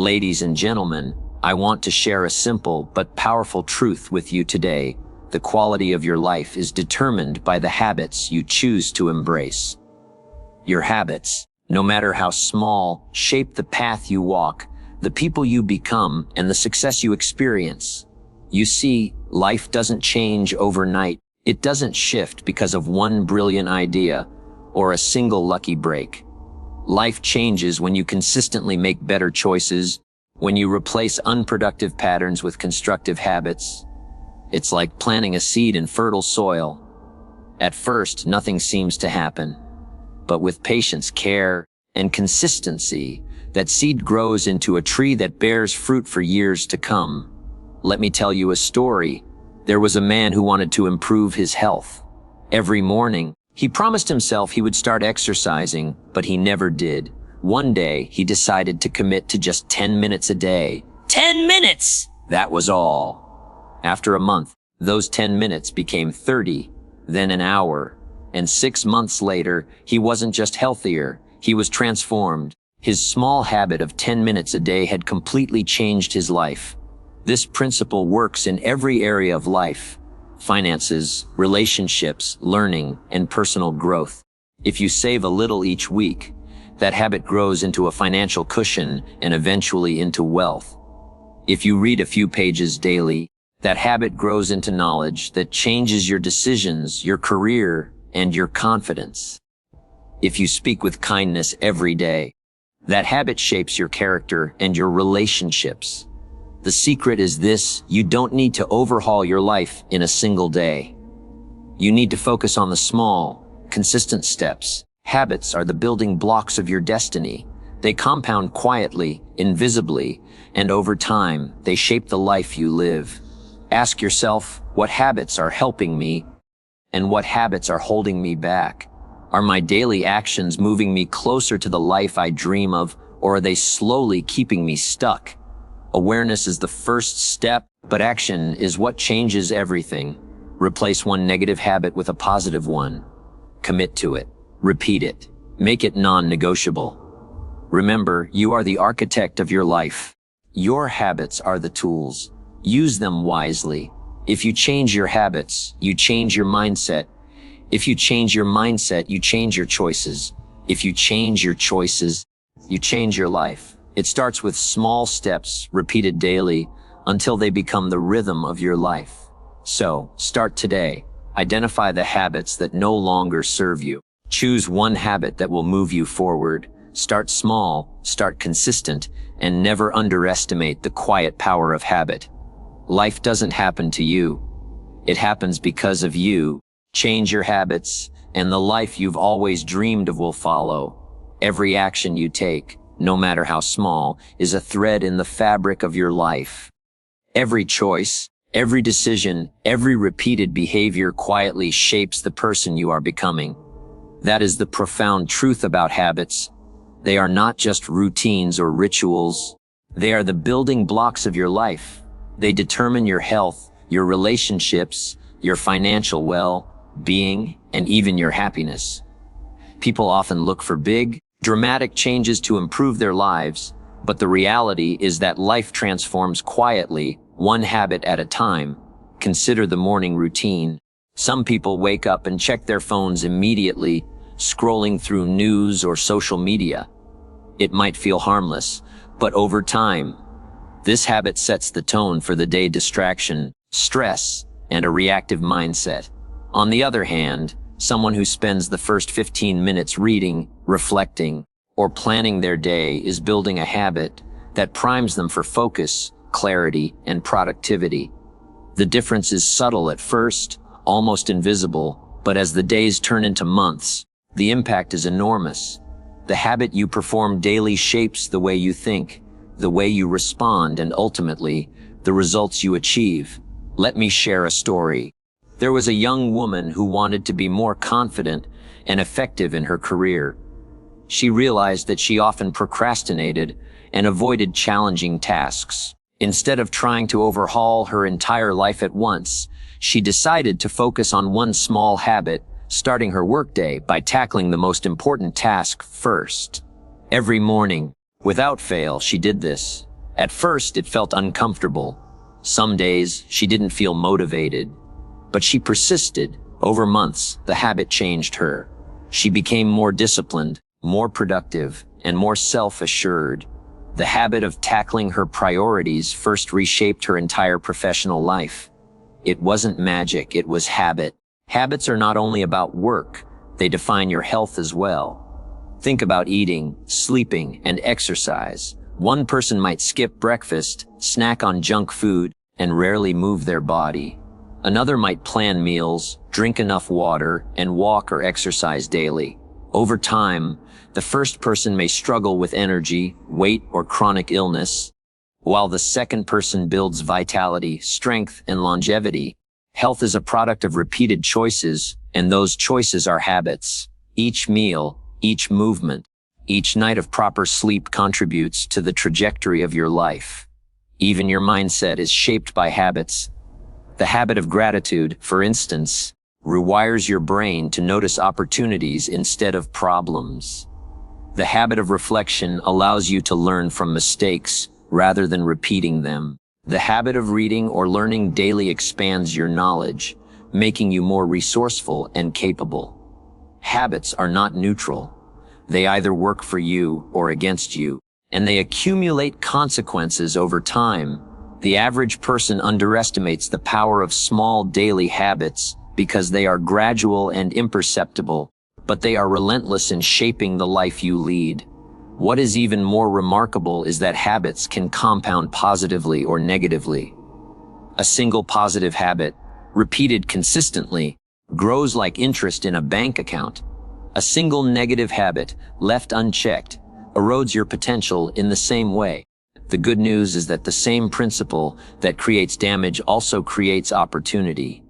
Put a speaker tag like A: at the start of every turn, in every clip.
A: Ladies and gentlemen, I want to share a simple but powerful truth with you today. The quality of your life is determined by the habits you choose to embrace. Your habits, no matter how small, shape the path you walk, the people you become, and the success you experience. You see, life doesn't change overnight. It doesn't shift because of one brilliant idea or a single lucky break. Life changes when you consistently make better choices, when you replace unproductive patterns with constructive habits. It's like planting a seed in fertile soil. At first, nothing seems to happen. But with patience, care, and consistency, that seed grows into a tree that bears fruit for years to come. Let me tell you a story. There was a man who wanted to improve his health. Every morning, he promised himself he would start exercising, but he never did. One day, he decided to commit to just 10 minutes a day. 10 minutes! That was all. After a month, those 10 minutes became 30, then an hour. And 6 months later, he wasn't just healthier, he was transformed. His small habit of 10 minutes a day had completely changed his life. This principle works in every area of life: finances, relationships, learning, and personal growth. If you save a little each week, that habit grows into a financial cushion and eventually into wealth. If you read a few pages daily, that habit grows into knowledge that changes your decisions, your career, and your confidence. If you speak with kindness every day, that habit shapes your character and your relationships. The secret is this: you don't need to overhaul your life in a single day. You need to focus on the small, consistent steps. Habits are the building blocks of your destiny. They compound quietly, invisibly, and over time, they shape the life you live. Ask yourself, what habits are helping me, and what habits are holding me back? Are my daily actions moving me closer to the life I dream of, or are they slowly keeping me stuck? Awareness is the first step, but action is what changes everything. Replace one negative habit with a positive one. Commit to it. Repeat it. Make it non-negotiable. Remember, you are the architect of your life. Your habits are the tools. Use them wisely. If you change your habits, you change your mindset. If you change your mindset, you change your choices. If you change your choices, you change your life. It starts with small steps repeated daily until they become the rhythm of your life. So, start today. Identify the habits that no longer serve you. Choose one habit that will move you forward. Start small, start consistent, and never underestimate the quiet power of habit. Life doesn't happen to you. It happens because of you. Change your habits, and the life you've always dreamed of will follow. Every action you take, no matter how small, is a thread in the fabric of your life. Every choice, every decision, every repeated behavior quietly shapes the person you are becoming. That is the profound truth about habits. They are not just routines or rituals. They are the building blocks of your life. They determine your health, your relationships, your financial well-being, and even your happiness. People often look for big, dramatic changes to improve their lives, but the reality is that life transforms quietly, one habit at a time. Consider the morning routine. Some people wake up and check their phones immediately, scrolling through news or social media. It might feel harmless, but over time, this habit sets the tone for the day: distraction, stress, and a reactive mindset. On the other hand, someone who spends the first 15 minutes reading, reflecting, or planning their day is building a habit that primes them for focus, clarity, and productivity. The difference is subtle at first, almost invisible, but as the days turn into months, the impact is enormous. The habit you perform daily shapes the way you think, the way you respond, and ultimately, the results you achieve. Let me share a story. There was a young woman who wanted to be more confident and effective in her career. She realized that she often procrastinated and avoided challenging tasks. Instead of trying to overhaul her entire life at once, she decided to focus on one small habit, starting her workday by tackling the most important task first. Every morning, without fail, she did this. At first, it felt uncomfortable. Some days, she didn't feel motivated. But she persisted. Over months, the habit changed her. She became more disciplined, more productive, and more self-assured. The habit of tackling her priorities first reshaped her entire professional life. It wasn't magic, it was habit. Habits are not only about work, they define your health as well. Think about eating, sleeping, and exercise. One person might skip breakfast, snack on junk food, and rarely move their body. Another might plan meals, drink enough water, and walk or exercise daily. Over time, the first person may struggle with energy, weight, or chronic illness, while the second person builds vitality, strength, and longevity. Health is a product of repeated choices, and those choices are habits. Each meal, each movement, each night of proper sleep contributes to the trajectory of your life. Even your mindset is shaped by habits. The habit of gratitude, for instance, rewires your brain to notice opportunities instead of problems. The habit of reflection allows you to learn from mistakes rather than repeating them. The habit of reading or learning daily expands your knowledge, making you more resourceful and capable. Habits are not neutral. They either work for you or against you, and they accumulate consequences over time. The average person underestimates the power of small daily habits because they are gradual and imperceptible, but they are relentless in shaping the life you lead. What is even more remarkable is that habits can compound positively or negatively. A single positive habit, repeated consistently, grows like interest in a bank account. A single negative habit, left unchecked, erodes your potential in the same way. The good news is that the same principle that creates damage also creates opportunity.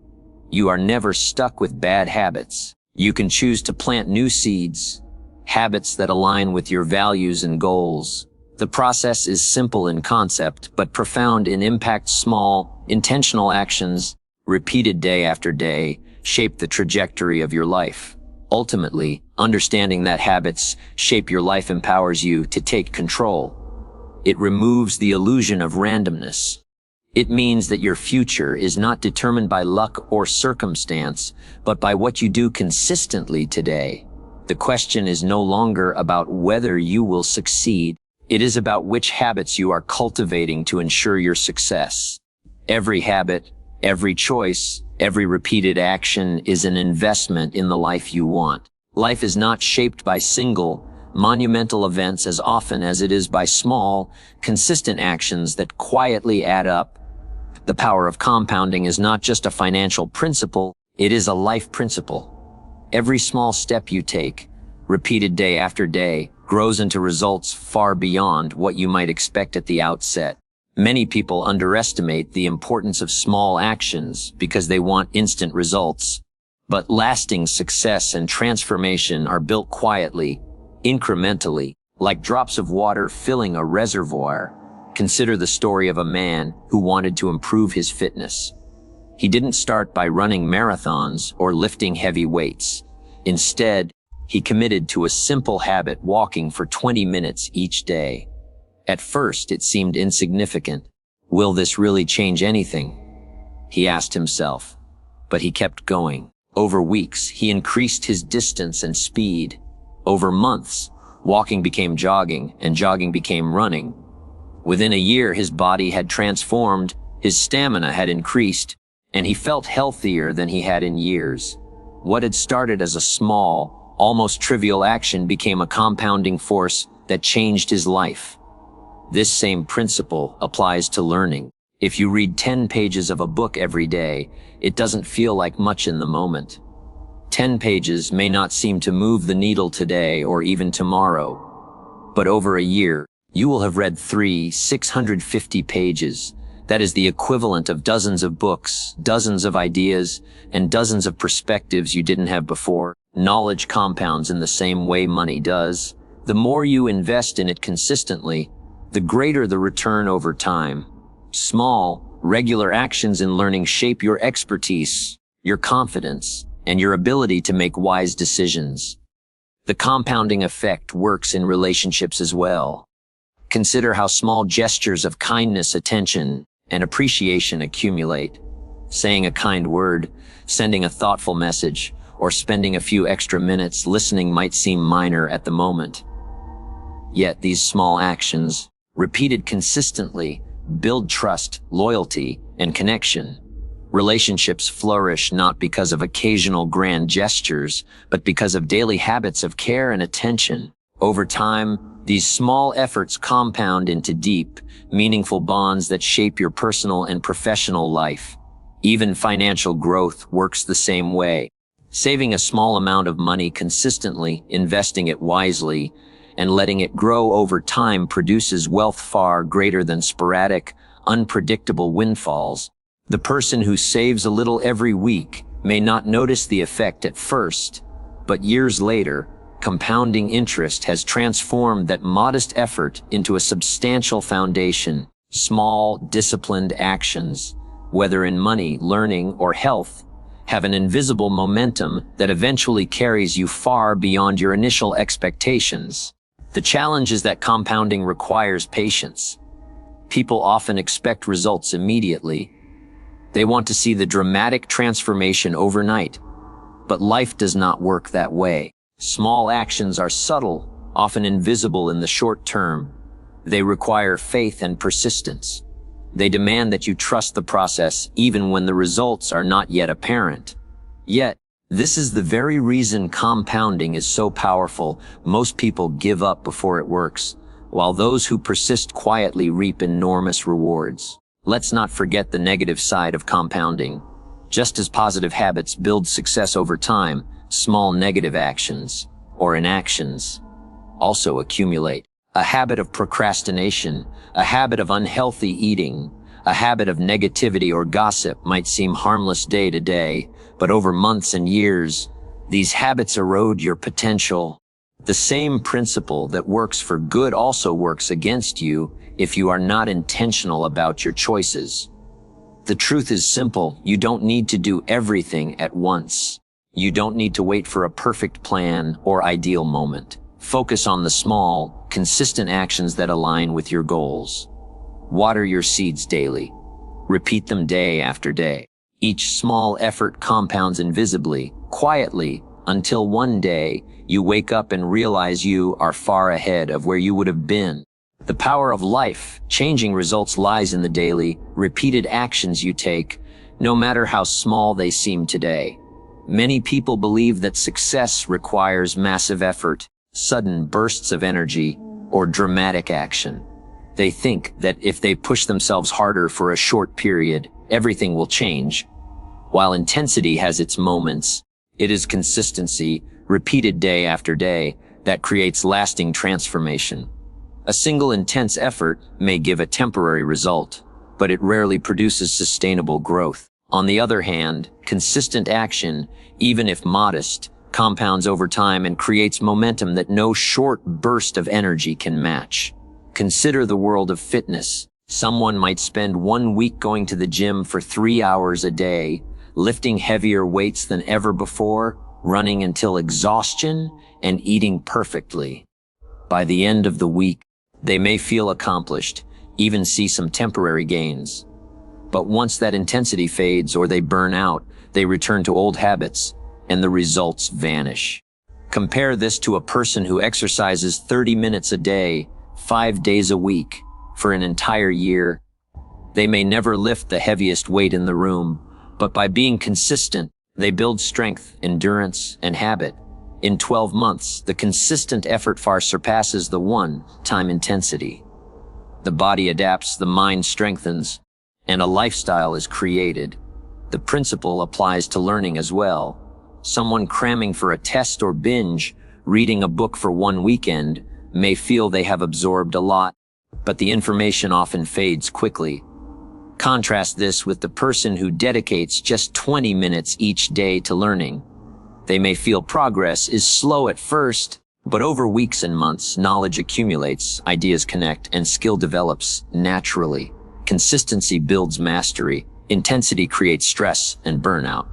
A: You are never stuck with bad habits. You can choose to plant new seeds, habits that align with your values and goals. The process is simple in concept, but profound in impact. Small, intentional actions, repeated day after day, shape the trajectory of your life. Ultimately, understanding that habits shape your life empowers you to take control. It removes the illusion of randomness. It means that your future is not determined by luck or circumstance, but by what you do consistently today. The question is no longer about whether you will succeed. It is about which habits you are cultivating to ensure your success. Every habit, every choice, every repeated action is an investment in the life you want. Life is not shaped by single, monumental events as often as it is by small, consistent actions that quietly add up. The power of compounding is not just a financial principle, it is a life principle. Every small step you take, repeated day after day, grows into results far beyond what you might expect at the outset. Many people underestimate the importance of small actions because they want instant results. But lasting success and transformation are built quietly, incrementally, like drops of water filling a reservoir. Consider the story of a man who wanted to improve his fitness. He didn't start by running marathons or lifting heavy weights. Instead, he committed to a simple habit, walking for 20 minutes each day. At first, it seemed insignificant. Will this really change anything? He asked himself. But he kept going. Over weeks, he increased his distance and speed. Over months, walking became jogging, and jogging became running. Within a year, his body had transformed, his stamina had increased, and he felt healthier than he had in years. What had started as a small, almost trivial action became a compounding force that changed his life. This same principle applies to learning. If you read 10 pages of a book every day, it doesn't feel like much in the moment. 10 pages may not seem to move the needle today or even tomorrow. But over a year, you will have read 650 pages. That is the equivalent of dozens of books, dozens of ideas, and dozens of perspectives you didn't have before. Knowledge compounds in the same way money does. The more you invest in it consistently, the greater the return over time. Small, regular actions in learning shape your expertise, your confidence, and your ability to make wise decisions. The compounding effect works in relationships as well. Consider how small gestures of kindness, attention, and appreciation accumulate. Saying a kind word, sending a thoughtful message, or spending a few extra minutes listening might seem minor at the moment. Yet these small actions, repeated consistently, build trust, loyalty, and connection. Relationships flourish not because of occasional grand gestures, but because of daily habits of care and attention. Over time, these small efforts compound into deep, meaningful bonds that shape your personal and professional life. Even financial growth works the same way. Saving a small amount of money consistently, investing it wisely, and letting it grow over time produces wealth far greater than sporadic, unpredictable windfalls. The person who saves a little every week may not notice the effect at first, but years later, compounding interest has transformed that modest effort into a substantial foundation. Small, disciplined actions, whether in money, learning, or health, have an invisible momentum that eventually carries you far beyond your initial expectations. The challenge is that compounding requires patience. People often expect results immediately. They want to see the dramatic transformation overnight. But life does not work that way. Small actions are subtle, often invisible in the short term. They require faith and persistence. They demand that you trust the process even when the results are not yet apparent. Yet, this is the very reason compounding is so powerful. Most people give up before it works, while those who persist quietly reap enormous rewards. Let's not forget the negative side of compounding. Just as positive habits build success over time, small negative actions, or inactions, also accumulate. A habit of procrastination, a habit of unhealthy eating, a habit of negativity or gossip might seem harmless day to day, but over months and years, these habits erode your potential. The same principle that works for good also works against you if you are not intentional about your choices. The truth is simple. You don't need to do everything at once. You don't need to wait for a perfect plan or ideal moment. Focus on the small, consistent actions that align with your goals. Water your seeds daily. Repeat them day after day. Each small effort compounds invisibly, quietly, until one day you wake up and realize you are far ahead of where you would have been. The power of life-changing results lies in the daily, repeated actions you take, no matter how small they seem today. Many people believe that success requires massive effort, sudden bursts of energy, or dramatic action. They think that if they push themselves harder for a short period, everything will change. While intensity has its moments, it is consistency, repeated day after day, that creates lasting transformation. A single intense effort may give a temporary result, but it rarely produces sustainable growth. On the other hand, consistent action, even if modest, compounds over time and creates momentum that no short burst of energy can match. Consider the world of fitness. Someone might spend 1 week going to the gym for 3 hours a day, lifting heavier weights than ever before, running until exhaustion, and eating perfectly. By the end of the week, they may feel accomplished, even see some temporary gains. But once that intensity fades or they burn out, they return to old habits, and the results vanish. Compare this to a person who exercises 30 minutes a day, 5 days a week, for an entire year. They may never lift the heaviest weight in the room, but by being consistent, they build strength, endurance, and habit. In 12 months, the consistent effort far surpasses the one-time intensity. The body adapts, the mind strengthens, and a lifestyle is created. The principle applies to learning as well. Someone cramming for a test or binge, reading a book for one weekend, may feel they have absorbed a lot, but the information often fades quickly. Contrast this with the person who dedicates just 20 minutes each day to learning. They may feel progress is slow at first, but over weeks and months, knowledge accumulates, ideas connect, and skill develops naturally. Consistency builds mastery. Intensity creates stress and burnout.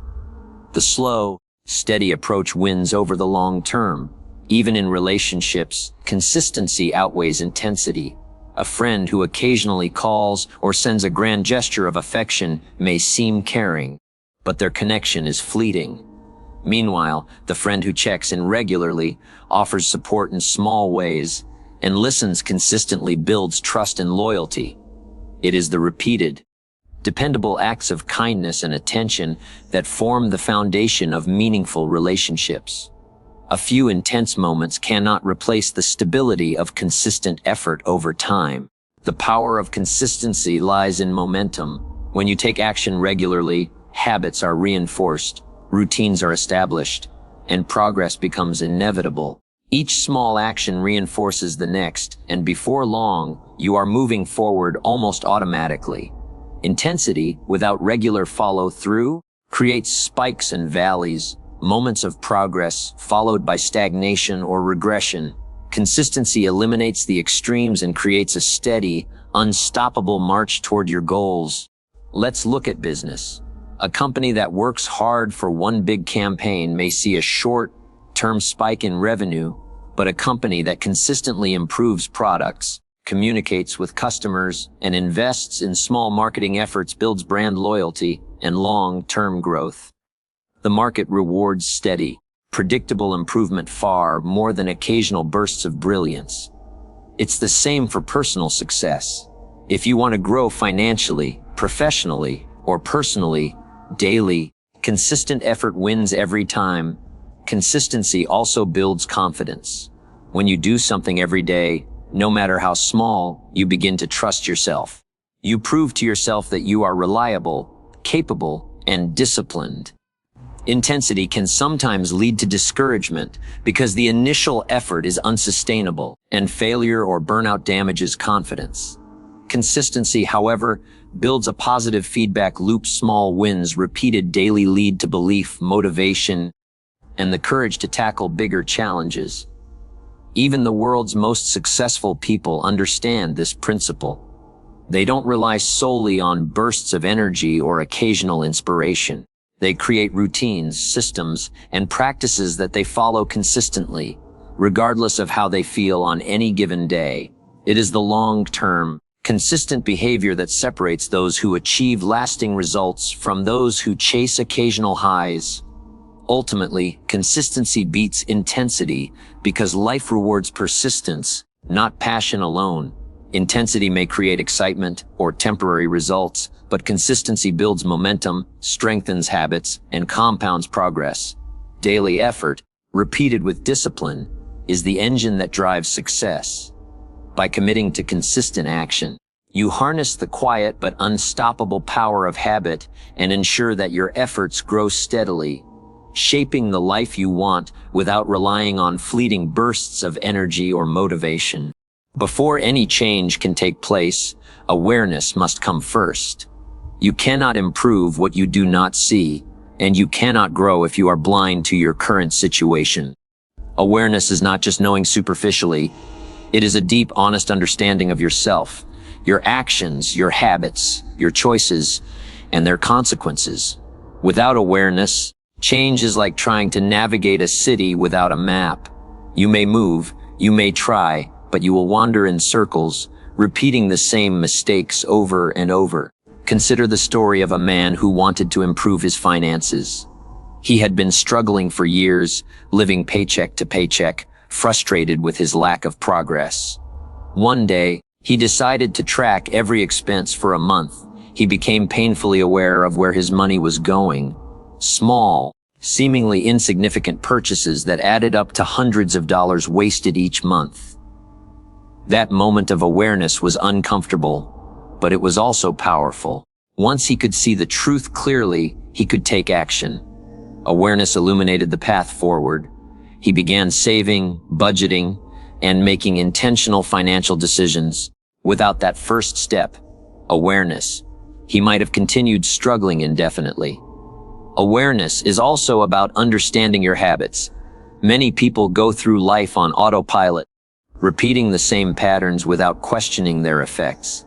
A: The slow, steady approach wins over the long term. Even in relationships, consistency outweighs intensity. A friend who occasionally calls or sends a grand gesture of affection may seem caring, but their connection is fleeting. Meanwhile, the friend who checks in regularly, offers support in small ways, and listens consistently builds trust and loyalty. It is the repeated, dependable acts of kindness and attention that form the foundation of meaningful relationships. A few intense moments cannot replace the stability of consistent effort over time. The power of consistency lies in momentum. When you take action regularly, habits are reinforced, routines are established, and progress becomes inevitable. Each small action reinforces the next, and before long, you are moving forward almost automatically. Intensity, without regular follow-through, creates spikes and valleys, moments of progress followed by stagnation or regression. Consistency eliminates the extremes and creates a steady, unstoppable march toward your goals. Let's look at business. A company that works hard for one big campaign may see a short-term spike in revenue, but a company that consistently improves products, communicates with customers, and invests in small marketing efforts builds brand loyalty and long-term growth. The market rewards steady, predictable improvement far more than occasional bursts of brilliance. It's the same for personal success. If you want to grow financially, professionally, or personally, daily, consistent effort wins every time. Consistency also builds confidence. When you do something every day, no matter how small, you begin to trust yourself. You prove to yourself that you are reliable, capable, and disciplined. Intensity can sometimes lead to discouragement because the initial effort is unsustainable, and failure or burnout damages confidence. Consistency, however, builds a positive feedback loop. Small wins repeated daily lead to belief, motivation, and the courage to tackle bigger challenges. Even the world's most successful people understand this principle. They don't rely solely on bursts of energy or occasional inspiration. They create routines, systems, and practices that they follow consistently, regardless of how they feel on any given day. It is the long-term, consistent behavior that separates those who achieve lasting results from those who chase occasional highs. Ultimately, consistency beats intensity because life rewards persistence, not passion alone. Intensity may create excitement or temporary results, but consistency builds momentum, strengthens habits, and compounds progress. Daily effort, repeated with discipline, is the engine that drives success. By committing to consistent action, you harness the quiet but unstoppable power of habit and ensure that your efforts grow steadily, shaping the life you want without relying on fleeting bursts of energy or motivation. Before any change can take place, awareness must come first. You cannot improve what you do not see, and you cannot grow if you are blind to your current situation. Awareness is not just knowing superficially. It is a deep, honest understanding of yourself, your actions, your habits, your choices, and their consequences. Without awareness, change is like trying to navigate a city without a map. You may move, you may try, but you will wander in circles, repeating the same mistakes over and over. Consider the story of a man who wanted to improve his finances. He had been struggling for years, living paycheck to paycheck, frustrated with his lack of progress. One day, he decided to track every expense for a month. He became painfully aware of where his money was going. Small, seemingly insignificant purchases that added up to hundreds of dollars wasted each month. That moment of awareness was uncomfortable, but it was also powerful. Once he could see the truth clearly, he could take action. Awareness illuminated the path forward. He began saving, budgeting, and making intentional financial decisions. Without that first step, awareness, he might have continued struggling indefinitely. Awareness is also about understanding your habits. Many people go through life on autopilot, repeating the same patterns without questioning their effects.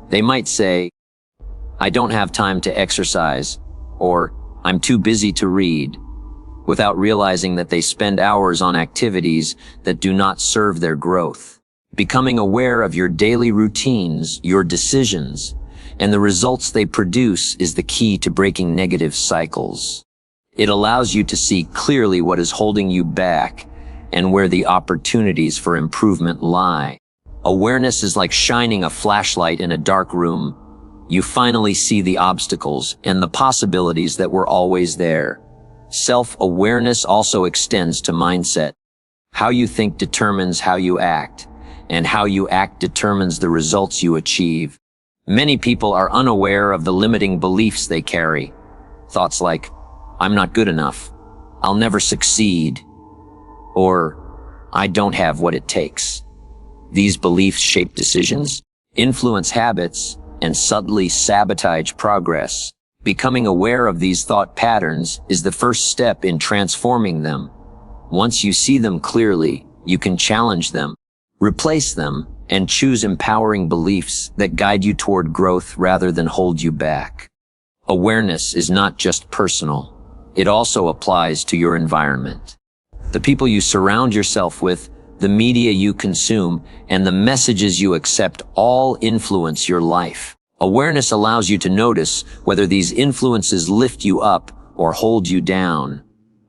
A: They might say, "I don't have time to exercise," or "I'm too busy to read," without realizing that they spend hours on activities that do not serve their growth. Becoming aware of your daily routines, your decisions, and the results they produce is the key to breaking negative cycles. It allows you to see clearly what is holding you back and where the opportunities for improvement lie. Awareness is like shining a flashlight in a dark room. You finally see the obstacles and the possibilities that were always there. Self-awareness also extends to mindset. How you think determines how you act, and how you act determines the results you achieve. Many people are unaware of the limiting beliefs they carry. Thoughts like, "I'm not good enough," "I'll never succeed," or "I don't have what it takes." These beliefs shape decisions, influence habits, and subtly sabotage progress. Becoming aware of these thought patterns is the first step in transforming them. Once you see them clearly, you can challenge them, replace them, and choose empowering beliefs that guide you toward growth rather than hold you back. Awareness is not just personal. It also applies to your environment. The people you surround yourself with, the media you consume, and the messages you accept all influence your life. Awareness allows you to notice whether these influences lift you up or hold you down.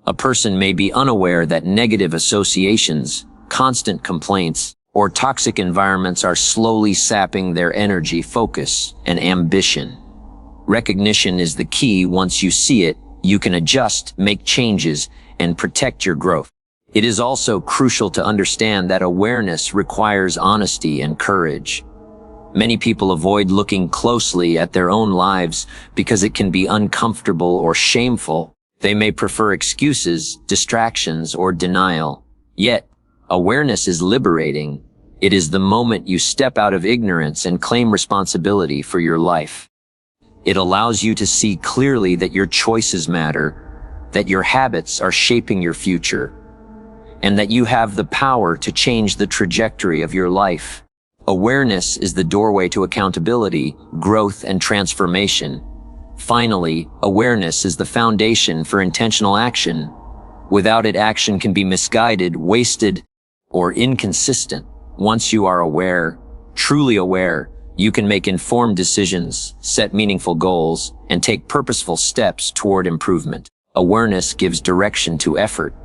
A: A person may be unaware that negative associations, constant complaints, or toxic environments are slowly sapping their energy, focus, and ambition. Recognition is the key. Once you see it, you can adjust, make changes, and protect your growth. It is also crucial to understand that awareness requires honesty and courage. Many people avoid looking closely at their own lives because it can be uncomfortable or shameful. They may prefer excuses, distractions, or denial. Yet, awareness is liberating. It is the moment you step out of ignorance and claim responsibility for your life. It allows you to see clearly that your choices matter, that your habits are shaping your future, and that you have the power to change the trajectory of your life. Awareness is the doorway to accountability, growth, and transformation. Finally, awareness is the foundation for intentional action. Without it, action can be misguided, wasted, or inconsistent. Once you are aware, truly aware, you can make informed decisions, set meaningful goals, and take purposeful steps toward improvement. Awareness gives direction to effort.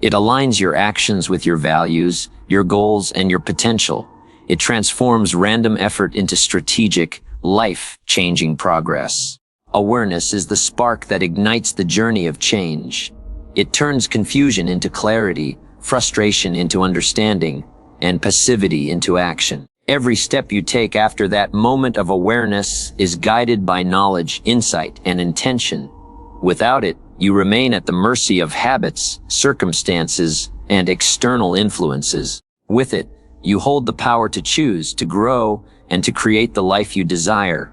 A: It aligns your actions with your values, your goals, and your potential. It transforms random effort into strategic, life-changing progress. Awareness is the spark that ignites the journey of change. It turns confusion into clarity, frustration into understanding, and passivity into action. Every step you take after that moment of awareness is guided by knowledge, insight, and intention. Without it, you remain at the mercy of habits, circumstances, and external influences. With it, you hold the power to choose, to grow, and to create the life you desire.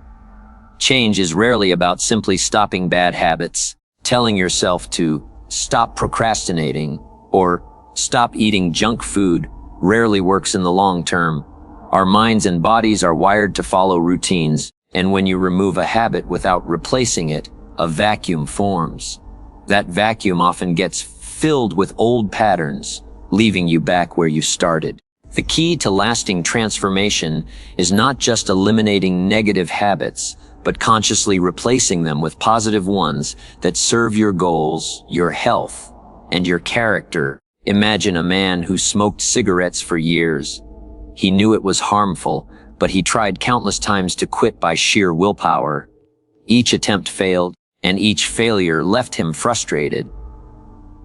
A: Change is rarely about simply stopping bad habits. Telling yourself to stop procrastinating or stop eating junk food rarely works in the long term. Our minds and bodies are wired to follow routines, and when you remove a habit without replacing it, a vacuum forms. That vacuum often gets filled with old patterns, leaving you back where you started. The key to lasting transformation is not just eliminating negative habits, but consciously replacing them with positive ones that serve your goals, your health, and your character. Imagine a man who smoked cigarettes for years. He knew it was harmful, but he tried countless times to quit by sheer willpower. Each attempt failed, and each failure left him frustrated.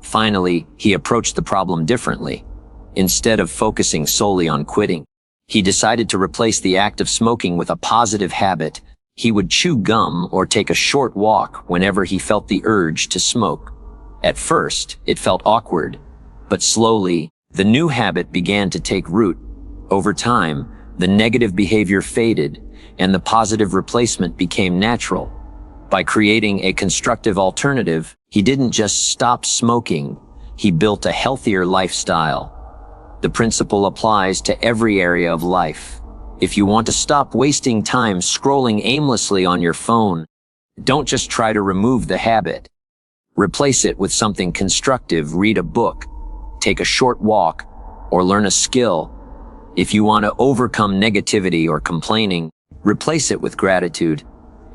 A: Finally, he approached the problem differently. Instead of focusing solely on quitting, he decided to replace the act of smoking with a positive habit. He would chew gum or take a short walk whenever he felt the urge to smoke. At first, it felt awkward, but slowly, the new habit began to take root. Over time, the negative behavior faded, and the positive replacement became natural. By creating a constructive alternative, he didn't just stop smoking, he built a healthier lifestyle. The principle applies to every area of life. If you want to stop wasting time scrolling aimlessly on your phone, don't just try to remove the habit. Replace it with something constructive. Read a book, take a short walk, or learn a skill. If you want to overcome negativity or complaining, replace it with gratitude.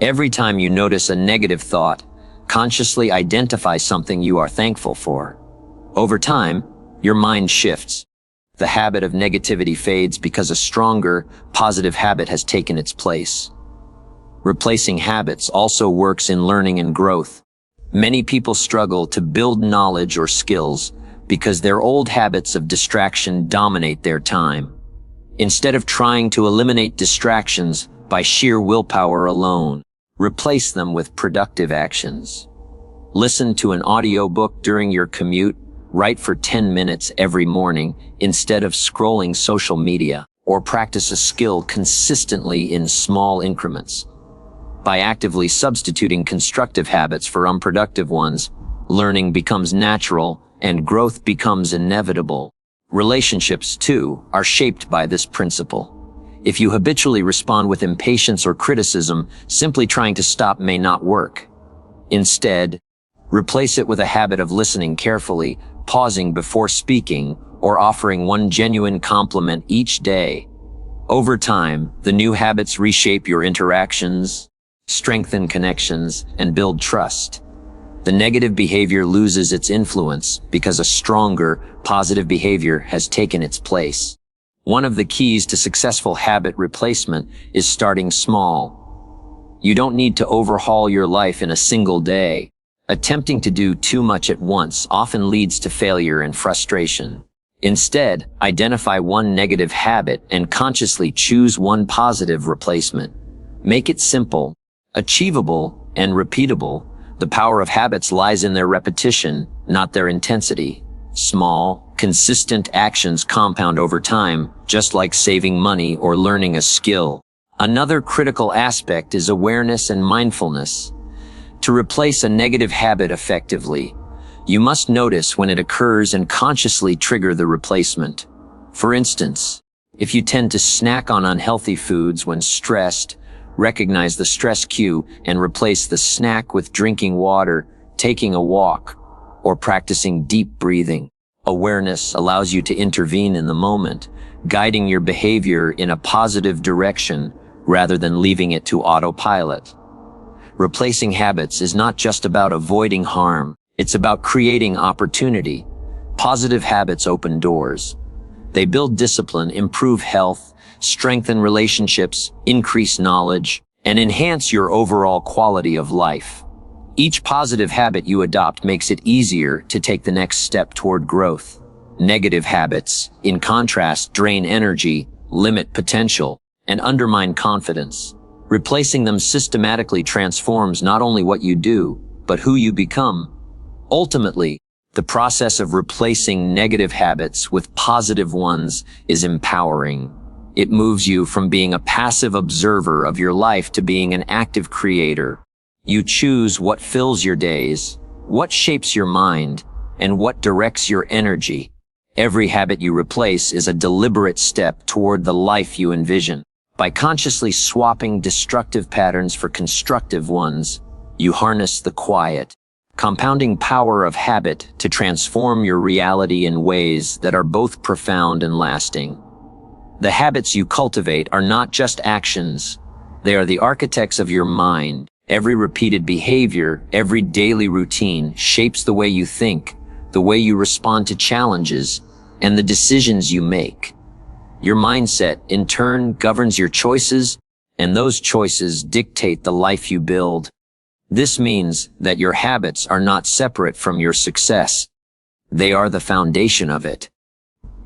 A: Every time you notice a negative thought, consciously identify something you are thankful for. Over time, your mind shifts. The habit of negativity fades because a stronger, positive habit has taken its place. Replacing habits also works in learning and growth. Many people struggle to build knowledge or skills because their old habits of distraction dominate their time. Instead of trying to eliminate distractions by sheer willpower alone, replace them with productive actions. Listen to an audiobook during your commute, write for 10 minutes every morning instead of scrolling social media, or practice a skill consistently in small increments. By actively substituting constructive habits for unproductive ones, learning becomes natural and growth becomes inevitable. Relationships, too, are shaped by this principle. If you habitually respond with impatience or criticism, simply trying to stop may not work. Instead, replace it with a habit of listening carefully, pausing before speaking, or offering one genuine compliment each day. Over time, the new habits reshape your interactions, strengthen connections, and build trust. The negative behavior loses its influence because a stronger, positive behavior has taken its place. One of the keys to successful habit replacement is starting small. You don't need to overhaul your life in a single day. Attempting to do too much at once often leads to failure and frustration. Instead, identify one negative habit and consciously choose one positive replacement. Make it simple, achievable, and repeatable. The power of habits lies in their repetition, not their intensity. Small, consistent actions compound over time, just like saving money or learning a skill. Another critical aspect is awareness and mindfulness. To replace a negative habit effectively, you must notice when it occurs and consciously trigger the replacement. For instance, if you tend to snack on unhealthy foods when stressed, recognize the stress cue and replace the snack with drinking water, taking a walk, or practicing deep breathing. Awareness allows you to intervene in the moment, guiding your behavior in a positive direction rather than leaving it to autopilot. Replacing habits is not just about avoiding harm, it's about creating opportunity. Positive habits open doors. They build discipline, improve health, strengthen relationships, increase knowledge, and enhance your overall quality of life. Each positive habit you adopt makes it easier to take the next step toward growth. Negative habits, in contrast, drain energy, limit potential, and undermine confidence. Replacing them systematically transforms not only what you do, but who you become. Ultimately, the process of replacing negative habits with positive ones is empowering. It moves you from being a passive observer of your life to being an active creator. You choose what fills your days, what shapes your mind, and what directs your energy. Every habit you replace is a deliberate step toward the life you envision. By consciously swapping destructive patterns for constructive ones, you harness the quiet, compounding power of habit to transform your reality in ways that are both profound and lasting. The habits you cultivate are not just actions. They are the architects of your mind. Every repeated behavior, every daily routine shapes the way you think, the way you respond to challenges, and the decisions you make. Your mindset, in turn, governs your choices, and those choices dictate the life you build. This means that your habits are not separate from your success. They are the foundation of it.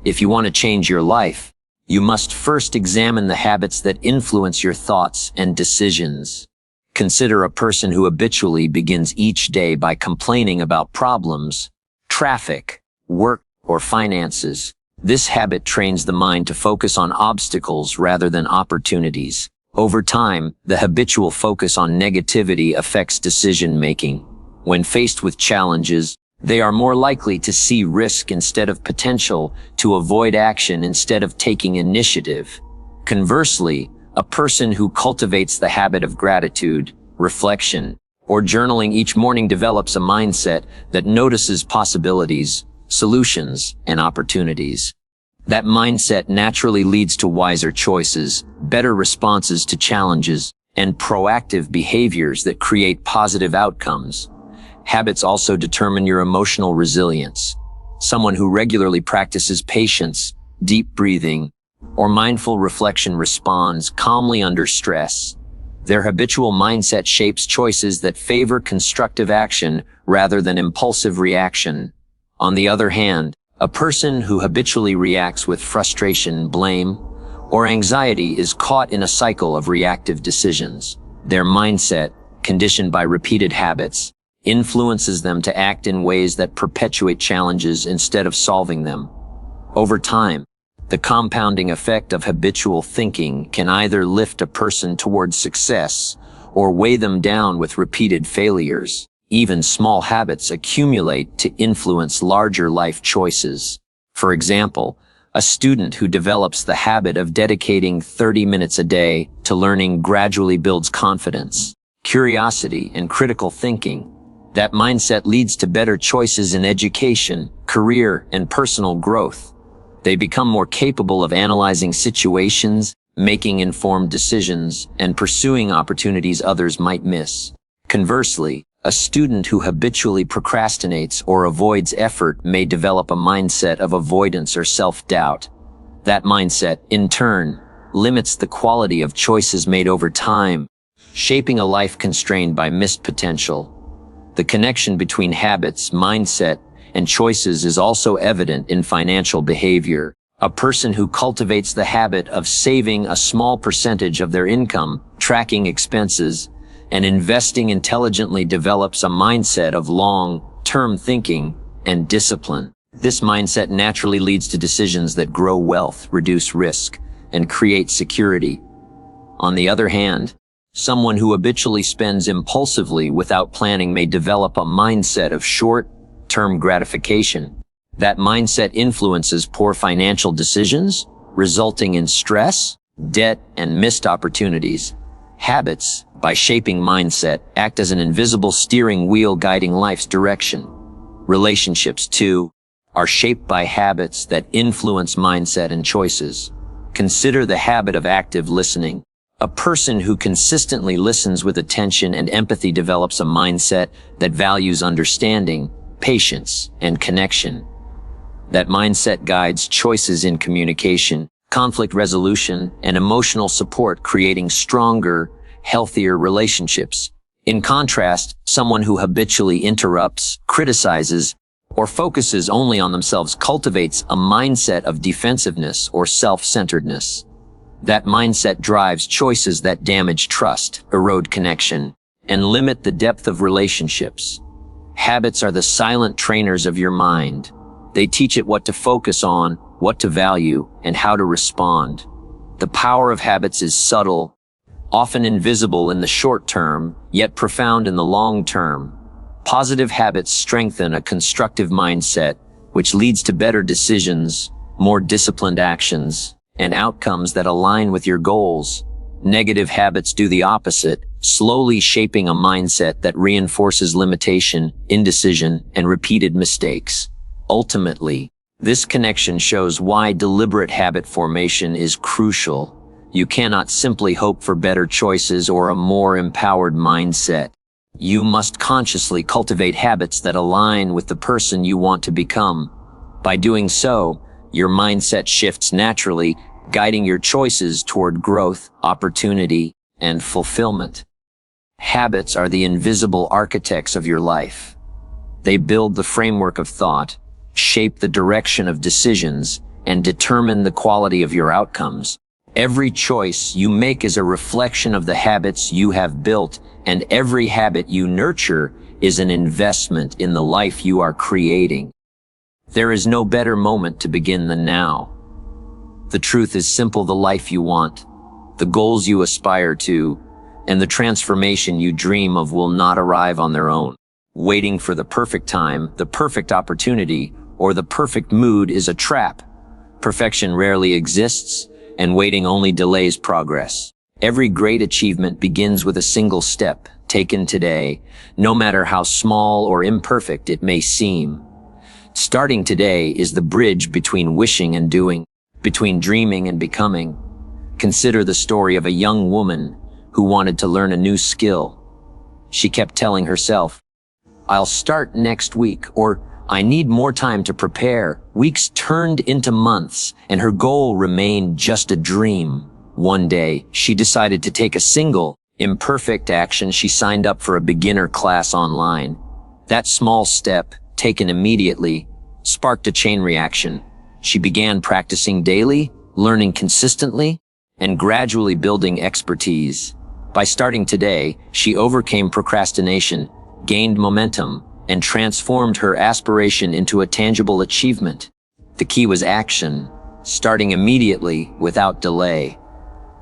A: If you want to change your life, you must first examine the habits that influence your thoughts and decisions. Consider a person who habitually begins each day by complaining about problems, traffic, work, or finances. This habit trains the mind to focus on obstacles rather than opportunities. Over time, the habitual focus on negativity affects decision-making. When faced with challenges, they are more likely to see risk instead of potential, to avoid action instead of taking initiative. Conversely, a person who cultivates the habit of gratitude, reflection, or journaling each morning develops a mindset that notices possibilities, solutions, and opportunities. That mindset naturally leads to wiser choices, better responses to challenges, and proactive behaviors that create positive outcomes. Habits also determine your emotional resilience. Someone who regularly practices patience, deep breathing, or mindful reflection responds calmly under stress. Their habitual mindset shapes choices that favor constructive action rather than impulsive reaction. On the other hand, a person who habitually reacts with frustration, blame, or anxiety is caught in a cycle of reactive decisions. Their mindset, conditioned by repeated habits, influences them to act in ways that perpetuate challenges instead of solving them. Over time, the compounding effect of habitual thinking can either lift a person towards success or weigh them down with repeated failures. Even small habits accumulate to influence larger life choices. For example, a student who develops the habit of dedicating 30 minutes a day to learning gradually builds confidence, curiosity, and critical thinking. That mindset leads to better choices in education, career, and personal growth. They become more capable of analyzing situations, making informed decisions, and pursuing opportunities others might miss. Conversely, a student who habitually procrastinates or avoids effort may develop a mindset of avoidance or self-doubt. That mindset, in turn, limits the quality of choices made over time, shaping a life constrained by missed potential. The connection between habits, mindset, and choices is also evident in financial behavior. A person who cultivates the habit of saving a small percentage of their income, tracking expenses, and investing intelligently develops a mindset of long-term thinking and discipline. This mindset naturally leads to decisions that grow wealth, reduce risk, and create security. On the other hand, someone who habitually spends impulsively without planning may develop a mindset of short-term gratification. That mindset influences poor financial decisions, resulting in stress, debt, and missed opportunities. Habits, by shaping mindset, act as an invisible steering wheel guiding life's direction. Relationships, too, are shaped by habits that influence mindset and choices. Consider the habit of active listening. A person who consistently listens with attention and empathy develops a mindset that values understanding, patience, and connection. That mindset guides choices in communication, conflict resolution, and emotional support, creating stronger, healthier relationships. In contrast, someone who habitually interrupts, criticizes, or focuses only on themselves cultivates a mindset of defensiveness or self-centeredness. That mindset drives choices that damage trust, erode connection, and limit the depth of relationships. Habits are the silent trainers of your mind. They teach it what to focus on, what to value, and how to respond. The power of habits is subtle, often invisible in the short term, yet profound in the long term. Positive habits strengthen a constructive mindset, which leads to better decisions, more disciplined actions, and outcomes that align with your goals. Negative habits do the opposite, slowly shaping a mindset that reinforces limitation, indecision, and repeated mistakes. Ultimately, this connection shows why deliberate habit formation is crucial. You cannot simply hope for better choices or a more empowered mindset. You must consciously cultivate habits that align with the person you want to become. By doing so, your mindset shifts naturally, guiding your choices toward growth, opportunity, and fulfillment. Habits are the invisible architects of your life. They build the framework of thought, shape the direction of decisions, and determine the quality of your outcomes. Every choice you make is a reflection of the habits you have built, and every habit you nurture is an investment in the life you are creating. There is no better moment to begin than now. The truth is simple: the life you want, the goals you aspire to, and the transformation you dream of will not arrive on their own. Waiting for the perfect time, the perfect opportunity, or the perfect mood is a trap. Perfection rarely exists, and waiting only delays progress. Every great achievement begins with a single step taken today, no matter how small or imperfect it may seem. Starting today is the bridge between wishing and doing. between dreaming and becoming. Consider the story of a young woman who wanted to learn a new skill. She kept telling herself, "I'll start next week," or "I need more time to prepare." Weeks turned into months, and her goal remained just a dream. One day, she decided to take a single, imperfect action. She signed up for a beginner class online. That small step, taken immediately, sparked a chain reaction. She began practicing daily, learning consistently, and gradually building expertise. By starting today, she overcame procrastination, gained momentum, and transformed her aspiration into a tangible achievement. The key was action, starting immediately without delay.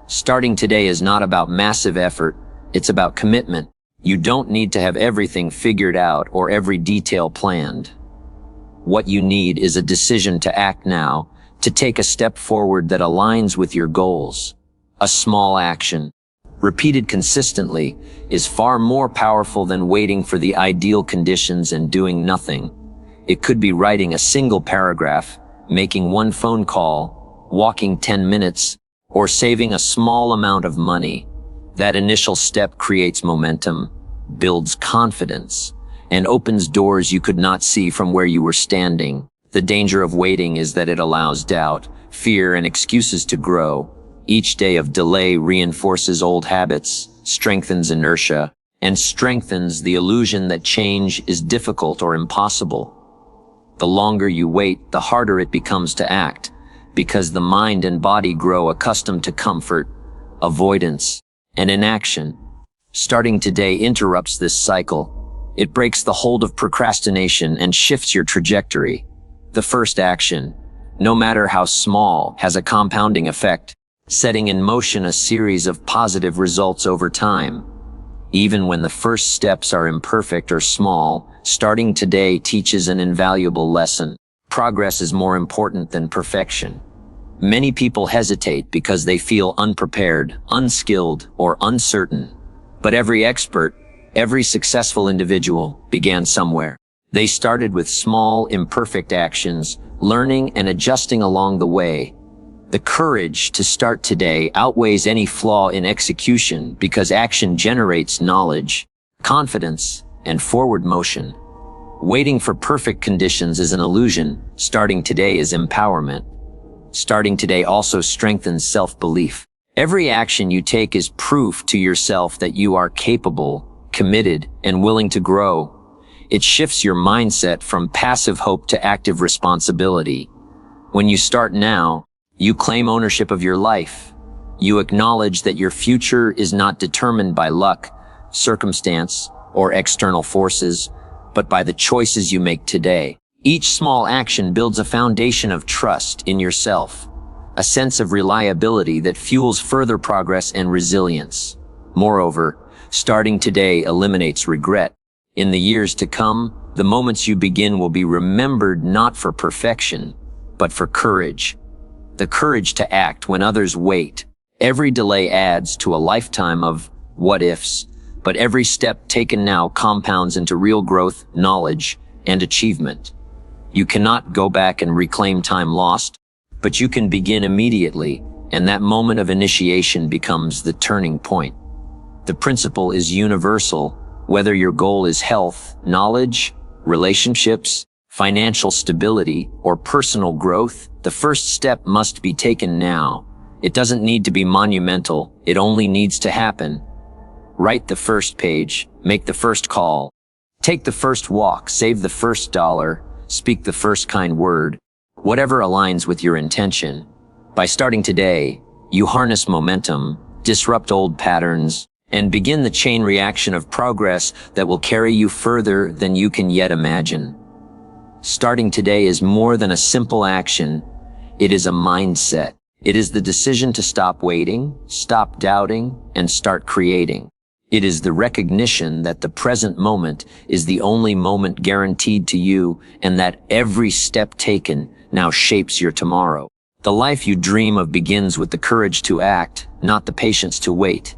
A: Starting today is not about massive effort, it's about commitment. You don't need to have everything figured out or every detail planned. What you need is a decision to act now, to take a step forward that aligns with your goals. A small action, repeated consistently, is far more powerful than waiting for the ideal conditions and doing nothing. It could be writing a single paragraph, making one phone call, walking 10 minutes, or saving a small amount of money. That initial step creates momentum, builds confidence, and opens doors you could not see from where you were standing. The danger of waiting is that it allows doubt, fear, and excuses to grow. Each day of delay reinforces old habits, strengthens inertia, and strengthens the illusion that change is difficult or impossible. The longer you wait, the harder it becomes to act, because the mind and body grow accustomed to comfort, avoidance, and inaction. Starting today interrupts this cycle. It breaks the hold of procrastination and shifts your trajectory. The first action, no matter how small, has a compounding effect, setting in motion a series of positive results over time. Even when the first steps are imperfect or small, starting today teaches an invaluable lesson. Progress is more important than perfection. Many people hesitate because they feel unprepared, unskilled, or uncertain. But every expert, every successful individual began somewhere. They started with small, imperfect actions, learning and adjusting along the way. The courage to start today outweighs any flaw in execution because action generates knowledge, confidence, and forward motion. Waiting for perfect conditions is an illusion. Starting today is empowerment. Starting today also strengthens self-belief. Every action you take is proof to yourself that you are capable, committed, and willing to grow. It shifts your mindset from passive hope to active responsibility. When you start now, you claim ownership of your life. You acknowledge that your future is not determined by luck, circumstance, or external forces, but by the choices you make today. Each small action builds a foundation of trust in yourself, a sense of reliability that fuels further progress and resilience. Moreover, starting today eliminates regret. In the years to come, the moments you begin will be remembered not for perfection, but for courage. The courage to act when others wait. Every delay adds to a lifetime of what-ifs, but every step taken now compounds into real growth, knowledge, and achievement. You cannot go back and reclaim time lost, but you can begin immediately, and that moment of initiation becomes the turning point. The principle is universal, whether your goal is health, knowledge, relationships, financial stability, or personal growth. The first step must be taken now. It doesn't need to be monumental, it only needs to happen. Write the first page, make the first call, take the first walk, save the first dollar, speak the first kind word, whatever aligns with your intention. By starting today, you harness momentum, disrupt old patterns, and begin the chain reaction of progress that will carry you further than you can yet imagine. Starting today is more than a simple action. It is a mindset. It is the decision to stop waiting, stop doubting, and start creating. It is the recognition that the present moment is the only moment guaranteed to you and that every step taken now shapes your tomorrow. The life you dream of begins with the courage to act, not the patience to wait.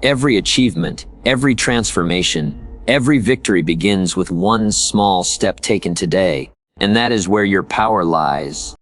A: Every achievement, every transformation, every victory begins with one small step taken today, and that is where your power lies.